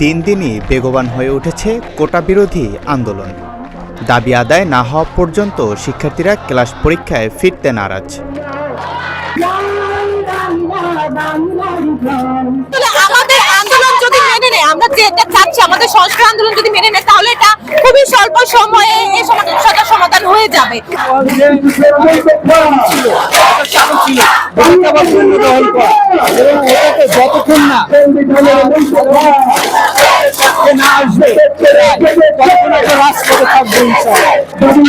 দিন দিনই বেগবান হয়ে উঠেছে কোটা বিরোধী আন্দোলন। দাবি আদায় না হওয়া পর্যন্ত শিক্ষার্থীরা ক্লাস পরীক্ষায় ফিরতে নারাজ। আমাদের আন্দোলন যদি মেনে নেয়, আমরা যেটা চাচ্ছি আমাদের সংস্কার আন্দোলন যদি মেনে নেয়, তাহলে এটা খুবই স্বল্প সময়ে এই সমস্যাটার সমাধান হয়ে যাবে। যতক্ষণ না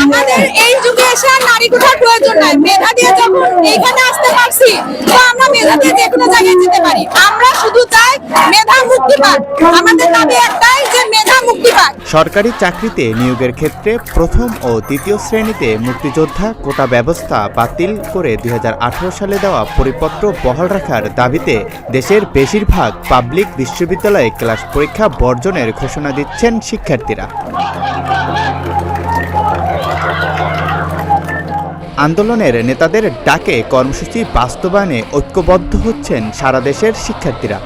আমাদের এই যুগে এসে নারী কোঠার প্রয়োজন নাই। মেধা দিয়ে যখন এইখানে আসতে পারছি, তো আমরা মেধা দিয়ে যে কোনো জায়গায় যেতে পারি। আমরা শুধু চাই মেধা মুক্তি পাক। আমাদের দাবি একটাই যে মেধা মুক্তি পাক। সরকারি চাকরিতে নিয়োগের ক্ষেত্রে প্রথম ও দ্বিতীয় শ্রেণীতে মুক্তিযোদ্ধা কোটা ব্যবস্থা বাতিল করে 2018 সালে দেওয়া পরিপত্র বহাল রাখার দাবিতে দেশের বেশিরভাগ পাবলিক বিশ্ববিদ্যালয়ে ক্লাস পরীক্ষা বর্জনের ঘোষণা দিচ্ছেন শিক্ষার্থীরা। আন্দোলনের নেতাদের ডাকে কর্মসূচি বাস্তবায়নে ঐক্যবদ্ধ হচ্ছেন সারা দেশের শিক্ষার্থীরা।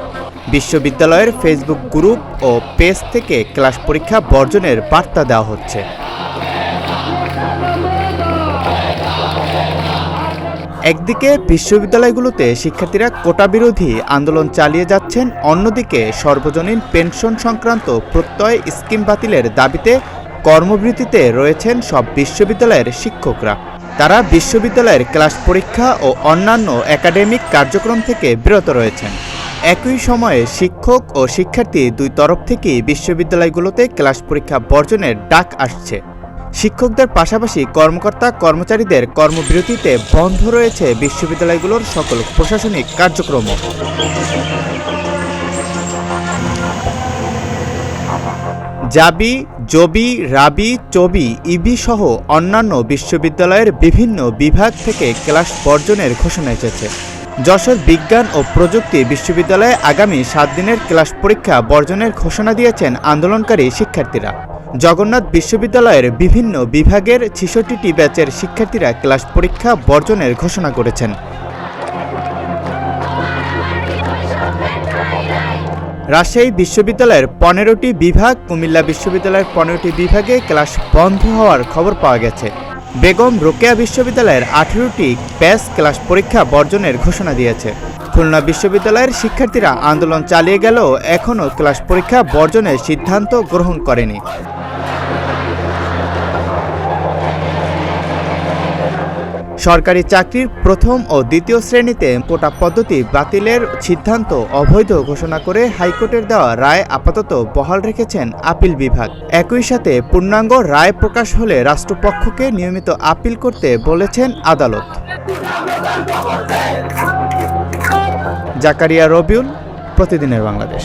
বিশ্ববিদ্যালয়ের ফেসবুক গ্রুপ ও পেজ থেকে ক্লাস পরীক্ষা বর্জনের বার্তা দেওয়া হচ্ছে। একদিকে বিশ্ববিদ্যালয়গুলোতে শিক্ষার্থীরা কোটা বিরোধী আন্দোলন চালিয়ে যাচ্ছেন, অন্যদিকে সর্বজনীন পেনশন সংক্রান্ত প্রত্যয় স্কিম বাতিলের দাবিতে কর্মবিরতিতে রয়েছেন সব বিশ্ববিদ্যালয়ের শিক্ষকরা। তারা বিশ্ববিদ্যালয়ের ক্লাস পরীক্ষা ও অন্যান্য একাডেমিক কার্যক্রম থেকে বিরত রয়েছেন। একই সময়ে শিক্ষক ও শিক্ষার্থী দুই তরফ থেকেই বিশ্ববিদ্যালয়গুলোতে ক্লাস পরীক্ষা বর্জনের ডাক আসছে। শিক্ষকদের পাশাপাশি কর্মকর্তা কর্মচারীদের কর্মবিরতিতে বন্ধ রয়েছে বিশ্ববিদ্যালয়গুলোর সকল প্রশাসনিক কার্যক্রমও। জাবি, জবি, রাবি, চবি, ইবি সহ অন্যান্য বিশ্ববিদ্যালয়ের বিভিন্ন বিভাগ থেকে ক্লাস বর্জনের ঘোষণা এসেছে। যশোর বিজ্ঞান ও প্রযুক্তি বিশ্ববিদ্যালয়ে আগামী 7 দিনের ক্লাস পরীক্ষা বর্জনের ঘোষণা দিয়েছেন আন্দোলনকারী শিক্ষার্থীরা। জগন্নাথ বিশ্ববিদ্যালয়ের বিভিন্ন বিভাগের 66টি ব্যাচের শিক্ষার্থীরা ক্লাস পরীক্ষা বর্জনের ঘোষণা করেছেন। রাজশাহী বিশ্ববিদ্যালয়ের 15টি বিভাগ, কুমিল্লা বিশ্ববিদ্যালয়ের 15টি বিভাগে ক্লাস বন্ধ হওয়ার খবর পাওয়া গেছে। বেগম রোকেয়া বিশ্ববিদ্যালয়ের 18টি ব্যাচ ক্লাস পরীক্ষা বর্জনের ঘোষণা দিয়েছে। খুলনা বিশ্ববিদ্যালয়ের শিক্ষার্থীরা আন্দোলন চালিয়ে গেলেও এখনও ক্লাস পরীক্ষা বর্জনের সিদ্ধান্ত গ্রহণ করেনি। সরকারি চাকরির প্রথম ও দ্বিতীয় শ্রেণীতে কোটা পদ্ধতি বাতিলের সিদ্ধান্ত অবৈধ ঘোষণা করে হাইকোর্টের দেওয়া রায় আপাতত বহাল রেখেছেন আপিল বিভাগ। একই সাথে পূর্ণাঙ্গ রায় প্রকাশ হলে রাষ্ট্রপক্ষকে নিয়মিত আপিল করতে বলেছেন আদালত। জাকারিয়া রবিউল, প্রতিদিনের বাংলাদেশ।